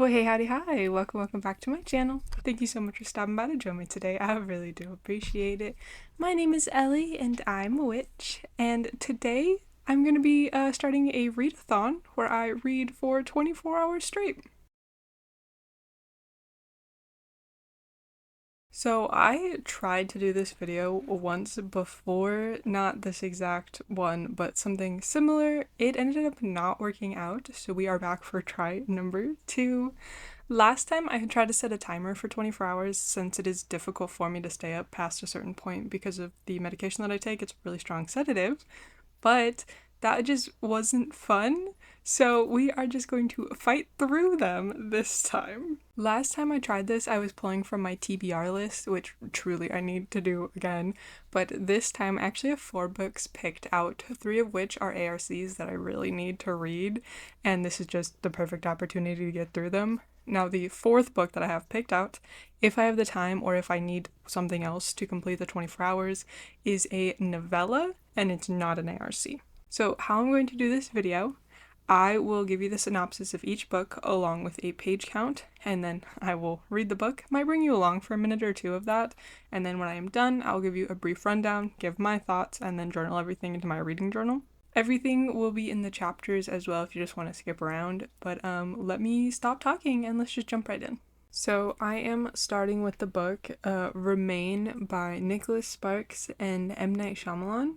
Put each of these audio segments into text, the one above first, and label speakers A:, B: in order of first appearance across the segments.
A: Well, hey, howdy, hi. Welcome back to my channel. Thank you so much for stopping by to join me today. I really do appreciate it. My name is Ellie, and I'm a witch. And today I'm going to be starting a readathon where I read for 24 hours straight. So I tried to do this video once before, not this exact one, but something similar. It ended up not working out, so we are back for try number 2. Last time I had tried to set a timer for 24 hours since it is difficult for me to stay up past a certain point because of the medication that I take. It's a really strong sedative, but that just wasn't fun. So we are just going to fight through them this time. Last time I tried this, I was pulling from my TBR list, which truly I need to do again. But this time I actually have 4 books picked out, 3 of which are ARCs that I really need to read. And this is just the perfect opportunity to get through them. Now, the 4th book that I have picked out, if I have the time or if I need something else to complete the 24 hours, is a novella, and it's not an ARC. So how I'm going to do this video, I will give you the synopsis of each book along with a page count, and then I will read the book. Might bring you along for a minute or two of that, and then when I am done, I'll give you a brief rundown, give my thoughts, and then journal everything into my reading journal. Everything will be in the chapters as well if you just want to skip around, but let me stop talking and let's just jump right in. So I am starting with the book Remain by Nicholas Sparks and M. Night Shyamalan.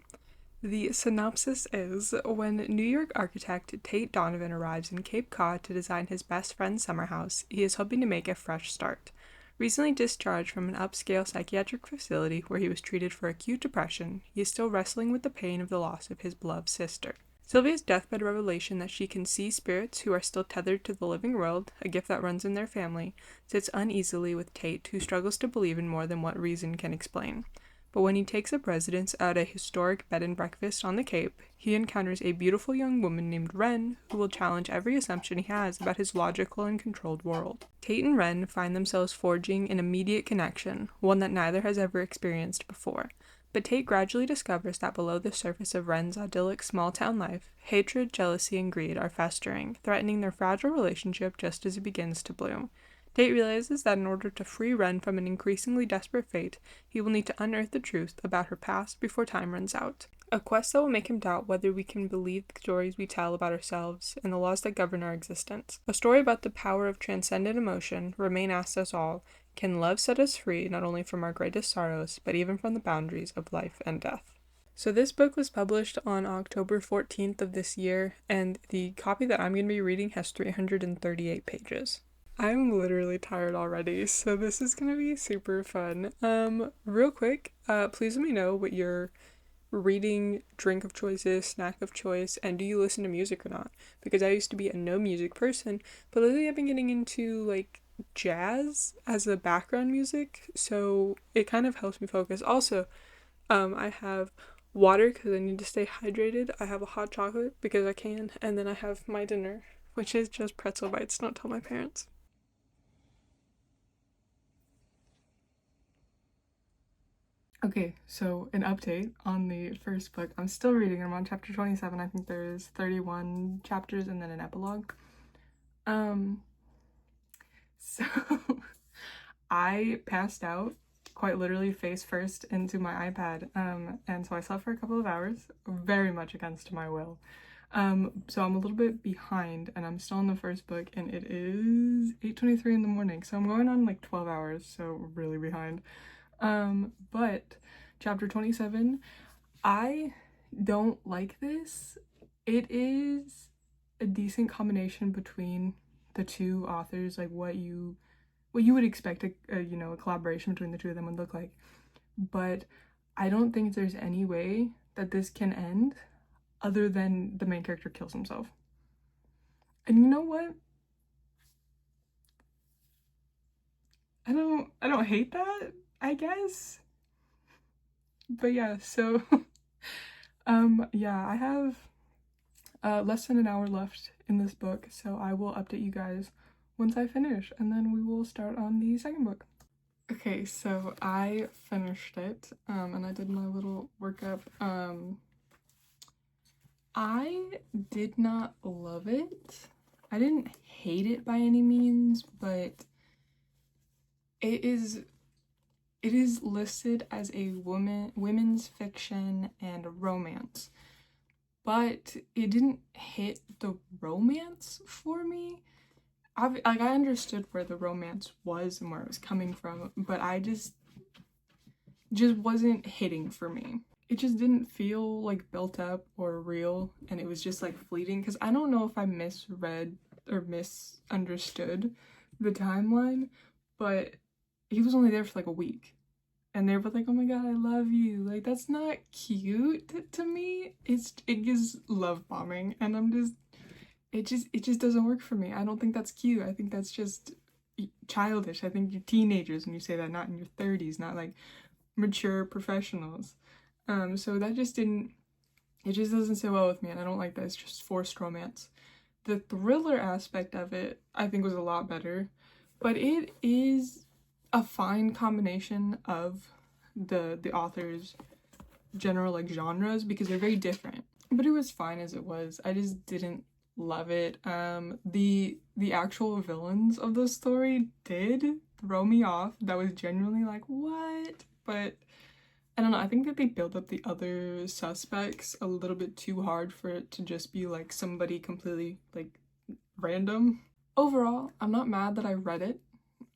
A: The synopsis is, when New York architect Tate Donovan arrives in Cape Cod to design his best friend's summer house, he is hoping to make a fresh start. Recently discharged from an upscale psychiatric facility where he was treated for acute depression, he is still wrestling with the pain of the loss of his beloved sister. Sylvia's deathbed revelation that she can see spirits who are still tethered to the living world, a gift that runs in their family, sits uneasily with Tate, who struggles to believe in more than what reason can explain. But when he takes up residence at a historic bed and breakfast on the Cape, he encounters a beautiful young woman named Wren who will challenge every assumption he has about his logical and controlled world. Tate and Wren find themselves forging an immediate connection, one that neither has ever experienced before. But Tate gradually discovers that below the surface of Wren's idyllic small-town life, hatred, jealousy, and greed are festering, threatening their fragile relationship just as it begins to bloom. Tate realizes that in order to free Wren from an increasingly desperate fate, he will need to unearth the truth about her past before time runs out. A quest that will make him doubt whether we can believe the stories we tell about ourselves and the laws that govern our existence. A story about the power of transcendent emotion, Remain asks us all, can love set us free not only from our greatest sorrows, but even from the boundaries of life and death? So this book was published on October 14th of this year, and the copy that I'm going to be reading has 338 pages. I'm literally tired already, so this is gonna be super fun. Real quick, please let me know what your reading drink of choice is, snack of choice, and do you listen to music or not? Because I used to be a no music person, but lately I've been getting into like jazz as a background music, so it kind of helps me focus. Also, I have water because I need to stay hydrated. I have a hot chocolate because I can, and then I have my dinner, which is just pretzel bites. Don't tell my parents. Okay, so an update on the first book. I'm still reading. I'm on chapter 27. I think there's 31 chapters and then an epilogue. Um, so I passed out quite literally face first into my iPad. And so I slept for a couple of hours, very much against my will. So I'm a little bit behind and I'm still in the first book and it is 8:23 in the morning. So I'm going on like 12 hours, so really behind. But chapter 27, I don't like this. It is a decent combination between the two authors, like what you would expect a collaboration between the two of them would look like. But I don't think there's any way that this can end other than the main character kills himself. And you know what? I don't hate that, I guess. But yeah, so yeah, I have less than an hour left in this book, so I will update you guys once I finish, and then we will start on the second book. Okay, so I finished it, and I did my little workup. I did not love it. I didn't hate it by any means, but it is listed as a women's fiction and romance, but it didn't hit the romance for me. I understood where the romance was and where it was coming from, but I just wasn't hitting for me. It just didn't feel like built up or real, and it was just like fleeting, because I don't know if I misread or misunderstood the timeline, but he was only there for like a week and they were like, oh my god, I love you. Like, that's not cute to me. It gives love bombing, and it just doesn't work for me. I don't think that's cute. I think that's just childish. I think you're teenagers when you say that, not in your 30s, not like mature professionals. So that just doesn't sit well with me, and I don't like that. It's just forced romance. The thriller aspect of it, I think, was a lot better, but it is a fine combination of the author's general like genres, because they're very different. But it was fine as it was. I just didn't love it. The actual villains of the story did throw me off. That was genuinely like, what? But I don't know, I think that they build up the other suspects a little bit too hard for it to just be like somebody completely like random. Overall, I'm not mad that I read it.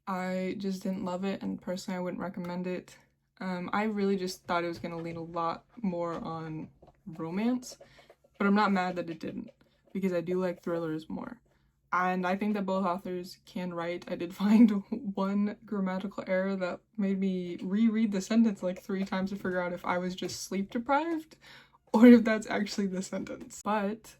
A: I just didn't love it, and personally I wouldn't recommend it. I really just thought it was going to lean a lot more on romance, but I'm not mad that it didn't, because I do like thrillers more. And I think that both authors can write. I did find one grammatical error that made me reread the sentence like 3 times to figure out if I was just sleep deprived or if that's actually the sentence. But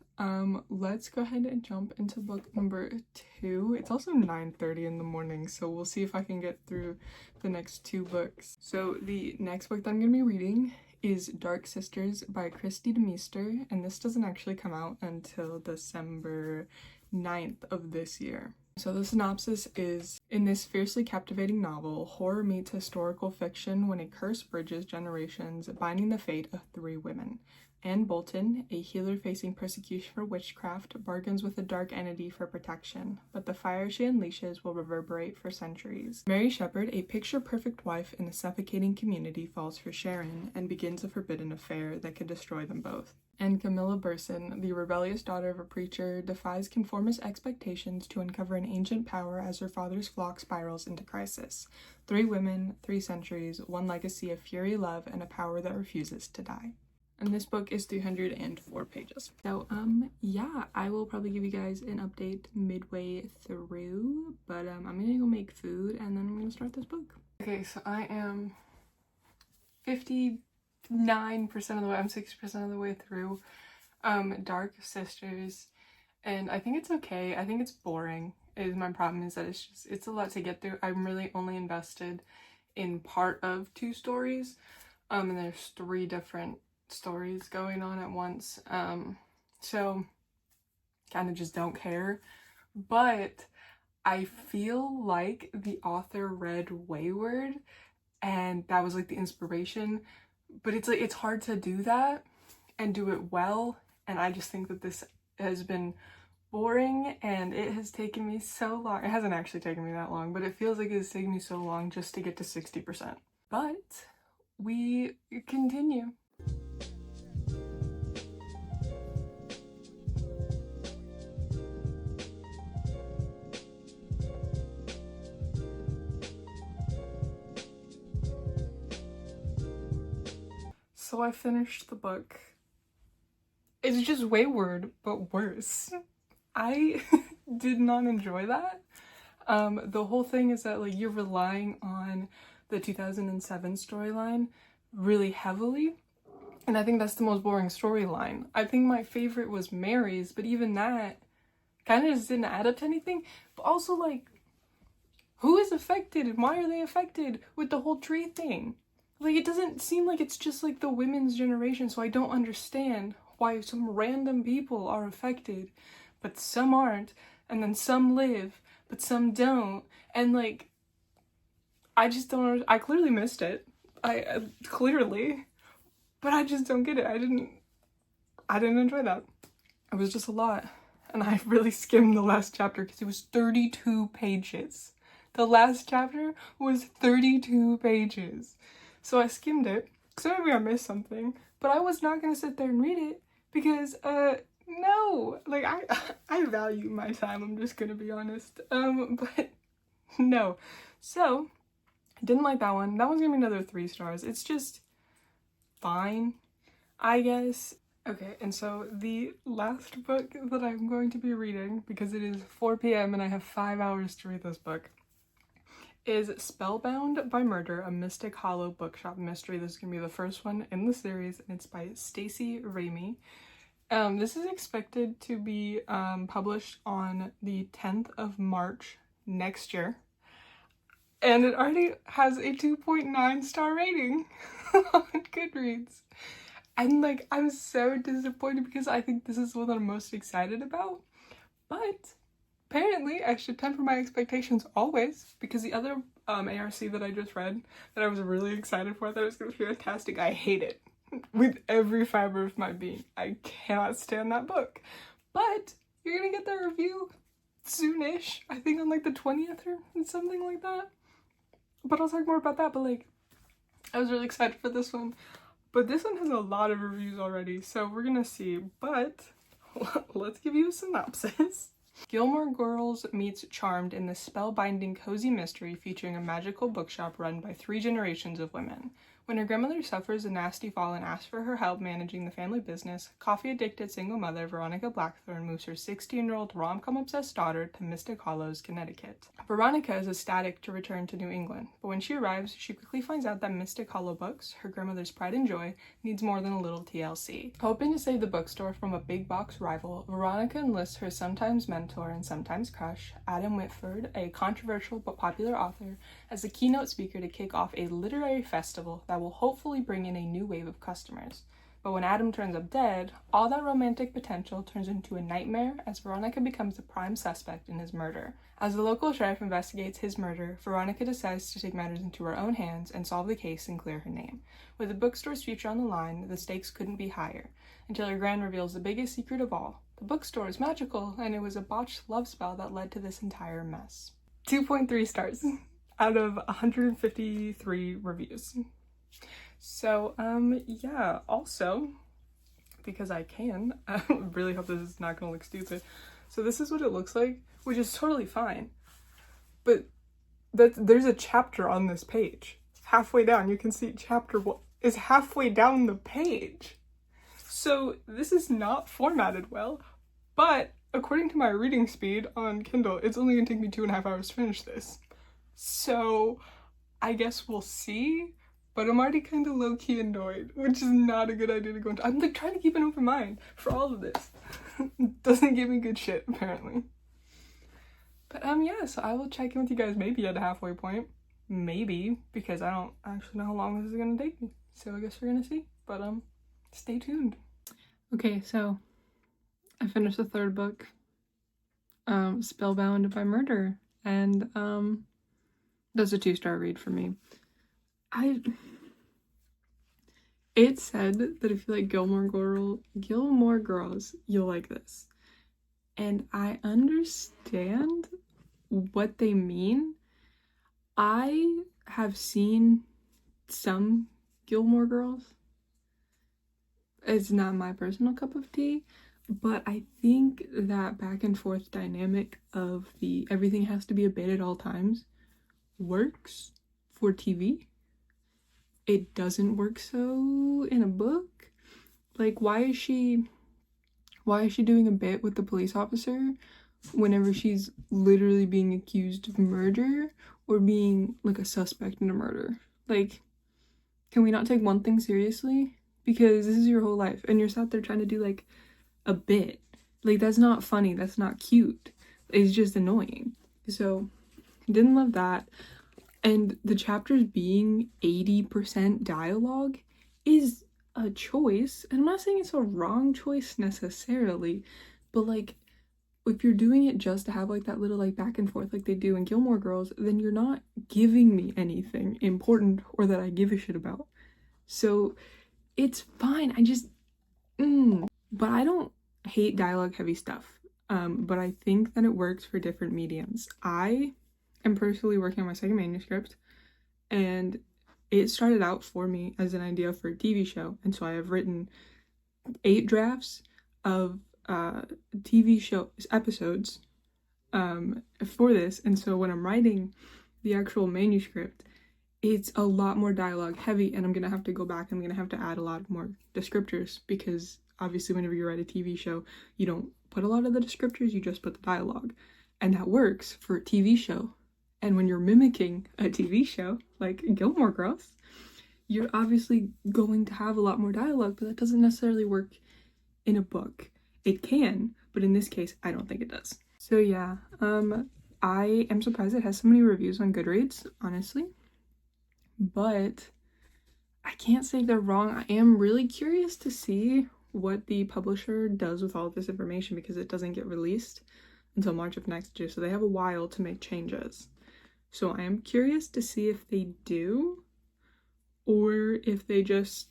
A: let's go ahead and jump into book number 2. It's also 9:30 in the morning, so we'll see if I can get through the next 2 books. So the next book that I'm gonna be reading is Dark Sisters by Christy DeMeester, and this doesn't actually come out until December 9th of this year. So the synopsis is, in this fiercely captivating novel, horror meets historical fiction when a curse bridges generations, binding the fate of 3 women. Anne Bolton, a healer facing persecution for witchcraft, bargains with a dark entity for protection, but the fire she unleashes will reverberate for centuries. Mary Shepherd, a picture-perfect wife in a suffocating community, falls for Sharon and begins a forbidden affair that could destroy them both. And Camilla Burson, the rebellious daughter of a preacher, defies conformist expectations to uncover an ancient power as her father's flock spirals into crisis. 3 women, 3 centuries, one legacy of fury, love, and a power that refuses to die. And this book is 304 pages. So, yeah, I will probably give you guys an update midway through, but I'm gonna go make food and then I'm gonna start this book. Okay, so I am 59% of the way, I'm 60% of the way through Dark Sisters, and I think it's okay. I think it's boring. My problem is that it's a lot to get through. I'm really only invested in part of 2 stories, and there's 3 different stories going on at once, so kind of just don't care. But I feel like the author read Wayward and that was like the inspiration, but it's like it's hard to do that and do it well, and I just think that this has been boring and it has taken me so long. It hasn't actually taken me that long, but it feels like it's taken me so long just to get to 60%. But we continue. So I finished the book. It's just Wayward, but worse. I did not enjoy that. The whole thing is that like you're relying on the 2007 storyline really heavily, and I think that's the most boring storyline. I think my favorite was Mary's, but even that kind of just didn't add up to anything. But also, like, who is affected and why are they affected with the whole tree thing? Like, it doesn't seem like it's just like the women's generation, so I don't understand why some random people are affected, but some aren't, and then some live, but some don't, and like, I just don't, I clearly missed it. I clearly, but I just don't get it. I didn't enjoy that. It was just a lot. and I really skimmed the last chapter because it was 32 pages. The last chapter was 32 pages. So I skimmed it, so maybe I missed something, but I was not gonna sit there and read it because, no, like, I value my time, I'm just gonna be honest, but no. So, I didn't like that one. That one's gonna be another 3 stars. It's just fine, I guess. Okay, and so the last book that I'm going to be reading, because it is 4 p.m. and I have 5 hours to read this book, is Spellbound by Murder, a Mystic Hollow bookshop mystery. This is going to be the first one in the series, and it's by Stacey Ramey. This is expected to be published on the 10th of March next year. And it already has a 2.9 star rating on Goodreads. And like, I'm so disappointed because I think this is the one that I'm most excited about. But apparently I should temper my expectations always, because the other ARC that I just read that I was really excited for, that was going to be fantastic, I hate it with every fiber of my being. I cannot stand that book. But you're going to get the review soonish, I think on like the 20th or something like that. But I'll talk more about that. But like, I was really excited for this one. But this one has a lot of reviews already, so we're gonna see. But let's give you a synopsis. Gilmore Girls meets Charmed in this spellbinding cozy mystery featuring a magical bookshop run by 3 generations of women. When her grandmother suffers a nasty fall and asks for her help managing the family business, coffee-addicted single mother Veronica Blackthorne moves her 16-year-old rom-com-obsessed daughter to Mystic Hollows, Connecticut. Veronica is ecstatic to return to New England, but when she arrives, she quickly finds out that Mystic Hollow Books, her grandmother's pride and joy, needs more than a little TLC. Hoping to save the bookstore from a big-box rival, Veronica enlists her sometimes mentor and sometimes crush, Adam Whitford, a controversial but popular author, as the keynote speaker to kick off a literary festival that will hopefully bring in a new wave of customers. But when Adam turns up dead, all that romantic potential turns into a nightmare as Veronica becomes the prime suspect in his murder. As the local sheriff investigates his murder, Veronica decides to take matters into her own hands and solve the case and clear her name. With the bookstore's future on the line, the stakes couldn't be higher, until her grand reveals the biggest secret of all. The bookstore is magical, and it was a botched love spell that led to this entire mess. 2.3 stars out of 153 reviews. So, yeah, also, because I can, I really hope this is not gonna look stupid. So this is what it looks like, which is totally fine. But there's a chapter on this page. Halfway down, you can see chapter 1 is halfway down the page. So this is not formatted well, but according to my reading speed on Kindle, it's only gonna take me 2.5 hours to finish this. So I guess we'll see. But I'm already kind of low-key annoyed, which is not a good idea to go into. I'm like trying to keep an open mind for all of this. Doesn't give me good shit, apparently. But yeah, so I will check in with you guys maybe at a halfway point. Maybe, because I don't actually know how long this is gonna take me. So I guess we're gonna see. But stay tuned. Okay, so I finished the 3rd book, Spellbound by Murder, and that's a 2-star read for me. It said that if you like Gilmore Girls, you'll like this. And I understand what they mean. I have seen some Gilmore Girls. It's not my personal cup of tea, but I think that back and forth dynamic of the everything has to be a bit at all times works for TV. It doesn't work so in a book. Like, why is she doing a bit with the police officer whenever she's literally being accused of murder or being like a suspect in a murder? Like, can we not take one thing seriously? Because this is your whole life and you're sat there trying to do like a bit. Like, that's not funny, that's not cute. It's just annoying. So, didn't love that. And the chapters being 80% dialogue is a choice. And I'm not saying it's a wrong choice necessarily, but like, if you're doing it just to have like that little like back and forth like they do in Gilmore Girls, then you're not giving me anything important or that I give a shit about. So it's fine. I just, but I don't hate dialogue heavy stuff. but I think that it works for different mediums. I am personally working on my second manuscript, and it started out for me as an idea for a TV show, and so I have written 8 drafts of TV show episodes for this, and so when I'm writing the actual manuscript, it's a lot more dialogue heavy, and I'm gonna have to go back and I'm gonna have to add a lot more descriptors, because obviously whenever you write a TV show, you don't put a lot of the descriptors, you just put the dialogue, and that works for a TV show. And when you're mimicking a TV show like Gilmore Girls, you're obviously going to have a lot more dialogue, but that doesn't necessarily work in a book. It can, but in this case, I don't think it does. So yeah, I am surprised it has so many reviews on Goodreads, honestly. But I can't say they're wrong. I am really curious to see what the publisher does with all of this information, because it doesn't get released until March of next year, so they have a while to make changes. So I am curious to see if they do, or if they just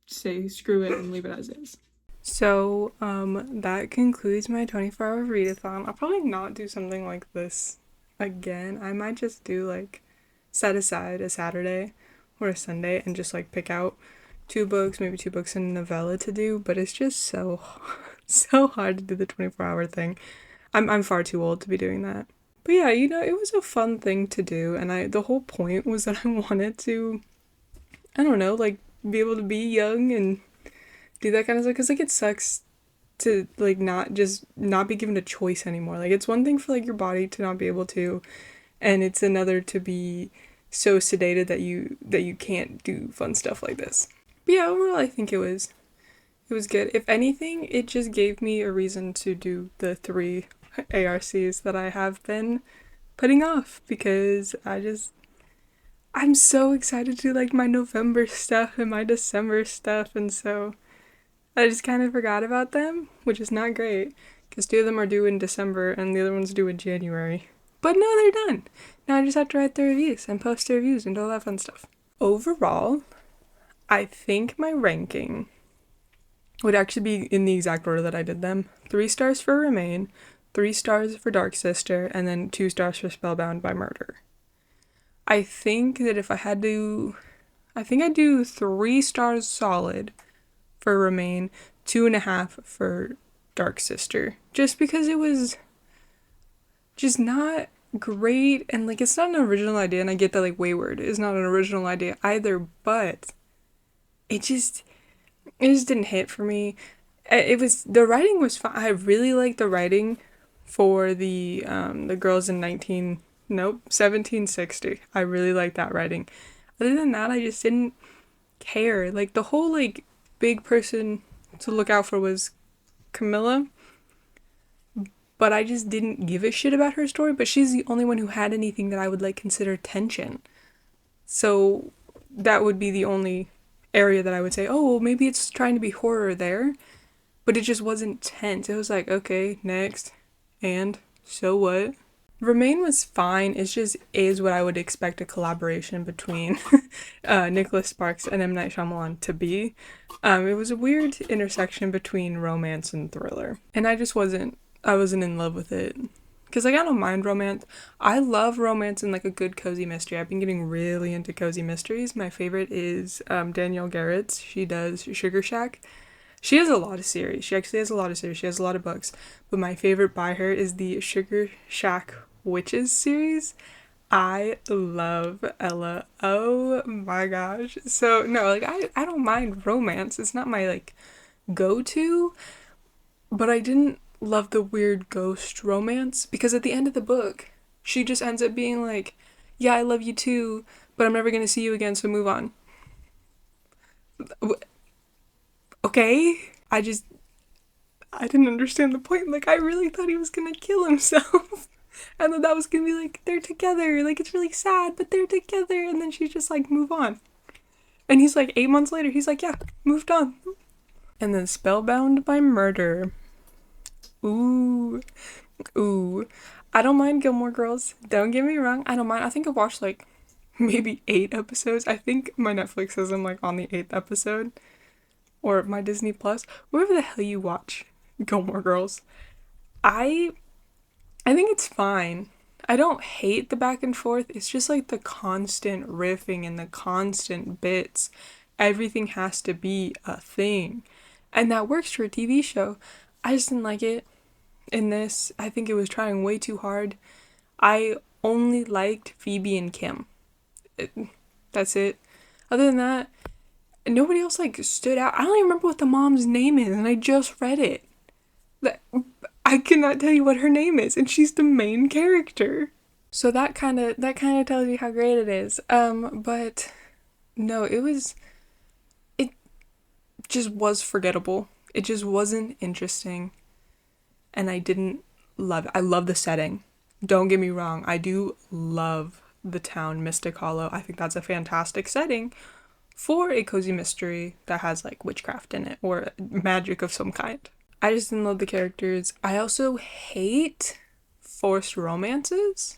A: say screw it and leave it as is. So that concludes my 24-hour readathon. I'll probably not do something like this again. I might just do like set aside a Saturday or a Sunday and just like pick out 2 books, maybe 2 books and a novella to do, but it's just so hard to do the 24-hour thing. I'm far too old to be doing that. But yeah, you know, it was a fun thing to do, and the whole point was that I wanted to, I don't know, like be able to be young and do that kind of stuff, because like it sucks to like not be given a choice anymore. Like it's one thing for like your body to not be able to, and it's another to be so sedated that you can't do fun stuff like this. But yeah, overall I think it was good. If anything, it just gave me a reason to do the 3 ARCs that I have been putting off, because I'm so excited to do like my November stuff and my December stuff, and so I just kind of forgot about them, which is not great, because 2 of them are due in December and the other one's due in January. But no, they're done. Now I just have to write the reviews and post the reviews and all that fun stuff. Overall, I think my ranking would actually be in the exact order that I did them. 3 stars for Remain, 3 stars for Dark Sister, and then 2 stars for Spellbound by Murder. I think that if I had to, I think I'd do 3 stars solid for Remain, 2.5 for Dark Sister, just because it was just not great, and like it's not an original idea, and I get that like Wayward is not an original idea either, but it just didn't hit for me. The writing was fine. I really liked the writing for the girls in 1760. I really liked that writing. Other than that, I just didn't care. Like the whole like big person to look out for was Camilla, but I just didn't give a shit about her story. But she's the only one who had anything that I would like consider tension. So that would be the only area that I would say, oh, well, maybe it's trying to be horror there, but it just wasn't tense. It was like, okay, next, and so what? Remain was fine. It just is what I would expect a collaboration between Nicholas Sparks and M. Night Shyamalan to be. It was a weird intersection between romance and thriller, and I wasn't in love with it. Because, like, I don't mind romance. I love romance and, like, a good cozy mystery. I've been getting really into cozy mysteries. My favorite is Danielle Garrett's. She does Sugar Shack. She has a lot of series. She actually has a lot of series. She has a lot of books. But my favorite by her is the Sugar Shack Witches series. I love Ella. Oh, my gosh. So, no, like, I don't mind romance. It's not my, like, go-to. But I didn't love the weird ghost romance, because at the end of the book she just ends up being like, yeah, I love you too, but I'm never gonna see you again, so move on. Okay, I didn't understand the point. Like, I really thought he was gonna kill himself and then that was gonna be like, they're together, like it's really sad but they're together, and then she's just like, move on. And he's like 8 months later, he's like, yeah, moved on. And then Spellbound by Murder. Ooh. I don't mind Gilmore Girls. Don't get me wrong. I don't mind. I think I watched like maybe 8 episodes. I think my Netflix says I'm like on the 8th episode. Or my Disney Plus. Wherever the hell you watch Gilmore Girls. I I think it's fine. I don't hate the back and forth. It's just like the constant riffing and the constant bits. Everything has to be a thing. And that works for a TV show. I just didn't like it in this. I think it was trying way too hard. I only liked Phoebe and Kim. It, that's it. Other than that, nobody else like stood out. I don't even remember what the mom's name is, and I just read it. I cannot tell you what her name is, and she's the main character. So that kind of tells you how great it is. But no, it just was forgettable. It just wasn't interesting, and I didn't love it. I love the setting. Don't get me wrong. I do love the town Mystic Hollow. I think that's a fantastic setting for a cozy mystery that has like witchcraft in it or magic of some kind. I just didn't love the characters. I also hate forced romances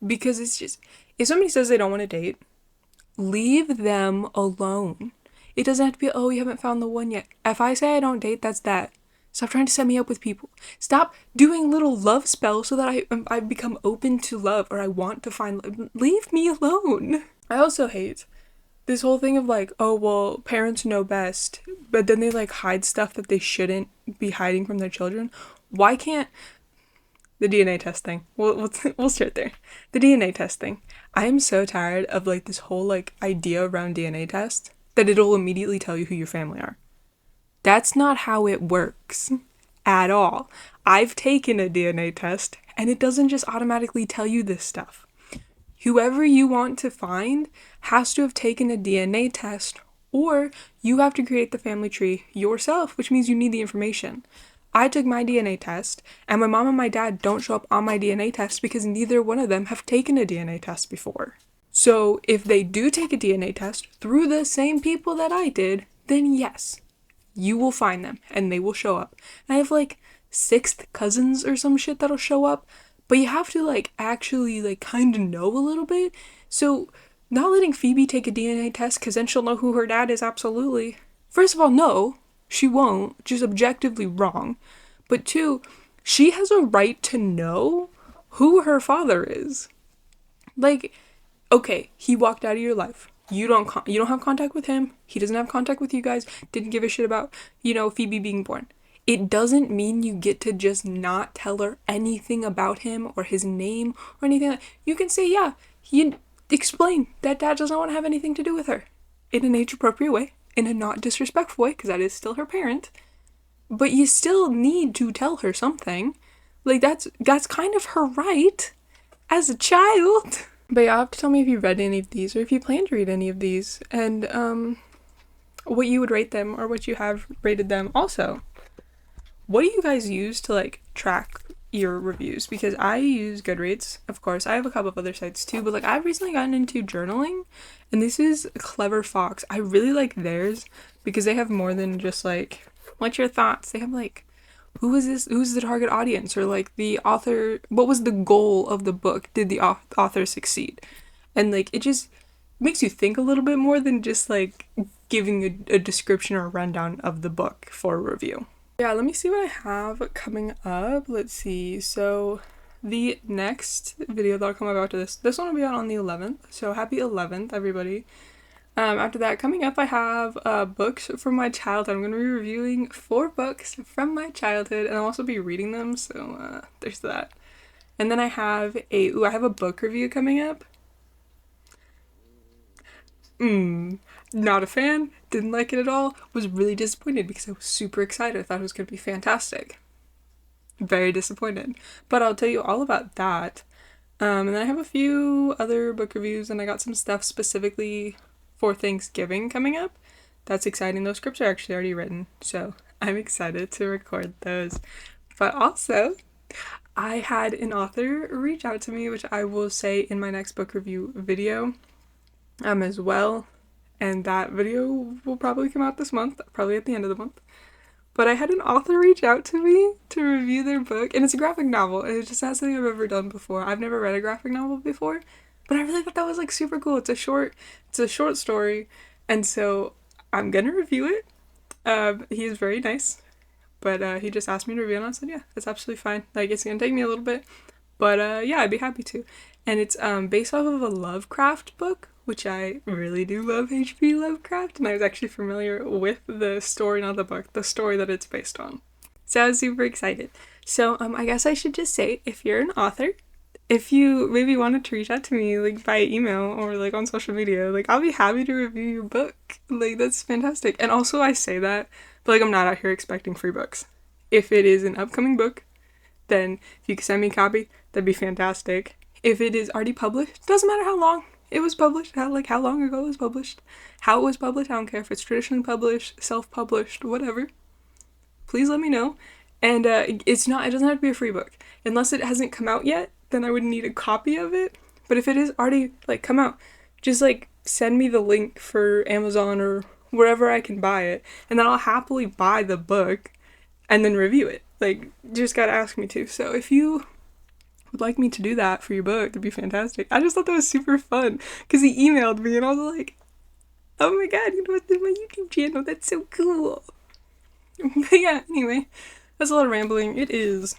A: because it's just, if somebody says they don't want to date, leave them alone. It doesn't have to be, oh, you haven't found the one yet. If I say I don't date, that's that. Stop trying to set me up with people. Stop doing little love spells so that I become open to love or I want to find love. Leave me alone. I also hate this whole thing of like, oh, well, parents know best, but then they like hide stuff that they shouldn't be hiding from their children. Why can't the DNA test thing? We'll start there. The DNA test thing. I am so tired of like this whole like idea around DNA test that it'll immediately tell you who your family are. That's not how it works at all. I've taken a DNA test and it doesn't just automatically tell you this stuff. Whoever you want to find has to have taken a DNA test, or you have to create the family tree yourself, which means you need the information. I took my DNA test, and my mom and my dad don't show up on my DNA test because neither one of them have taken a DNA test before. So if they do take a DNA test through the same people that I did, then yes, you will find them and they will show up. And I have like sixth cousins or some shit that'll show up, but you have to like actually like kind of know a little bit. So not letting Phoebe take a DNA test because then she'll know who her dad is, absolutely. First of all, no, she won't, just objectively wrong. But two, she has a right to know who her father is. Like, okay, he walked out of your life. You don't have contact with him. He doesn't have contact with you guys. Didn't give a shit about, Phoebe being born. It doesn't mean you get to just not tell her anything about him or his name or anything like that. You can say, yeah, you explain that dad doesn't want to have anything to do with her in an age-appropriate way, in a not disrespectful way, because that is still her parent. But you still need to tell her something. Like, that's kind of her right as a child. But you have to tell me if you read any of these or if you plan to read any of these and what you would rate them or what you have rated them. Also, what do you guys use to like track your reviews? Because I use Goodreads, of course. I have a couple of other sites too, but like I've recently gotten into journaling, and this is Clever Fox. I really like theirs because they have more than just like, what's your thoughts? They have like, who's the target audience, or like the author, what was the goal of the book? Did the author succeed? And like it just makes you think a little bit more than just like giving a description or a rundown of the book for a review. Yeah, let me see what I have coming up. Let's see. So the next video that'll come out after this one will be out on the 11th. So happy 11th, everybody. After that, coming up, I have books from my childhood. I'm going to be reviewing 4 books from my childhood, and I'll also be reading them, so there's that. And then I have I have a book review coming up. Not a fan, didn't like it at all, was really disappointed because I was super excited. I thought it was going to be fantastic. Very disappointed. But I'll tell you all about that. And then I have a few other book reviews, and I got some stuff specifically for Thanksgiving coming up. That's exciting. Those scripts are actually already written, so I'm excited to record those. But also, I had an author reach out to me, which I will say in my next book review video as well. And that video will probably come out this month, probably at the end of the month. But I had an author reach out to me to review their book, and it's a graphic novel, and it just not something I've ever done before. I've never read a graphic novel before, but I really thought that was like super cool. It's a short story, and so I'm gonna review it. He is very nice, but he just asked me to review, and I said, yeah, that's absolutely fine. Like, it's gonna take me a little bit, but yeah, I'd be happy to. And it's based off of a Lovecraft book, which I really do love H.P. Lovecraft, and I was actually familiar with the story, not the book, the story that it's based on. So I was super excited. So I guess I should just say, if you're an author, if you maybe wanted to reach out to me, like, by email or, like, on social media, like, I'll be happy to review your book. Like, that's fantastic. And also, I say that, but, like, I'm not out here expecting free books. If it is an upcoming book, then if you could send me a copy, that'd be fantastic. If it is already published, doesn't matter how long it was published, how long ago it was published, how it was published, I don't care if it's traditionally published, self-published, whatever. Please let me know. And it doesn't have to be a free book. Unless it hasn't come out yet, then I would need a copy of it. But if it is already, like, come out, just, like, send me the link for Amazon or wherever I can buy it, and then I'll happily buy the book and then review it. Like, just gotta ask me to. So if you would like me to do that for your book, it'd be fantastic. I just thought that was super fun, because he emailed me, and I was like, oh my god, you know what's in my YouTube channel? That's so cool. But yeah, anyway, that's a lot of rambling. It is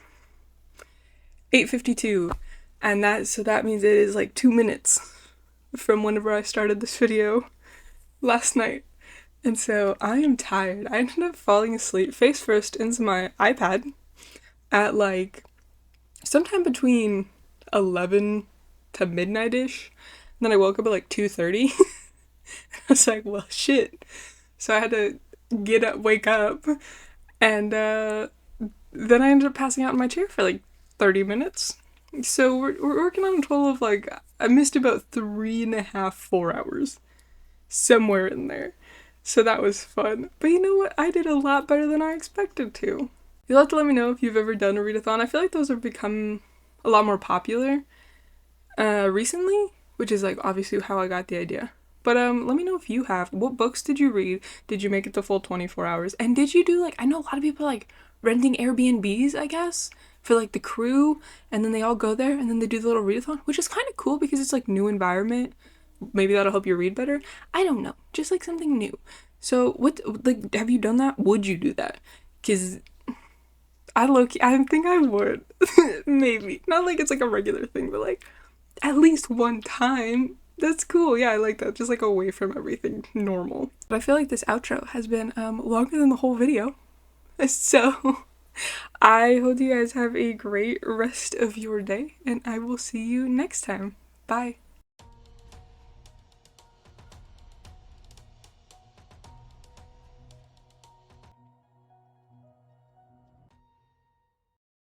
A: 8:52, and that means it is like 2 minutes from whenever I started this video last night. And so I am tired. I ended up falling asleep face first into my iPad at like sometime between 11 to midnight-ish. And then I woke up at like 2:30. I was like, well, shit. So I had to wake up, and then I ended up passing out in my chair for like 30 minutes. So we're working on a total of, like, I missed about 3.5, 4 hours. Somewhere in there. So that was fun. But you know what? I did a lot better than I expected to. You'll have to let me know if you've ever done a readathon. I feel like those have become a lot more popular recently, which is, like, obviously how I got the idea. But let me know if you have. What books did you read? Did you make it the full 24 hours? And did you do, like, I know a lot of people, like, renting Airbnbs, I guess, for, like, the crew, and then they all go there, and then they do the little readathon, which is kind of cool because it's, like, new environment. Maybe that'll help you read better. I don't know. Just, like, something new. So, like, have you done that? Would you do that? Because I think I would. Maybe. Not like it's, like, a regular thing, but, like, at least one time. That's cool. Yeah, I like that. Just, like, away from everything normal. But I feel like this outro has been longer than the whole video. So, I hope you guys have a great rest of your day, and I will see you next time. Bye.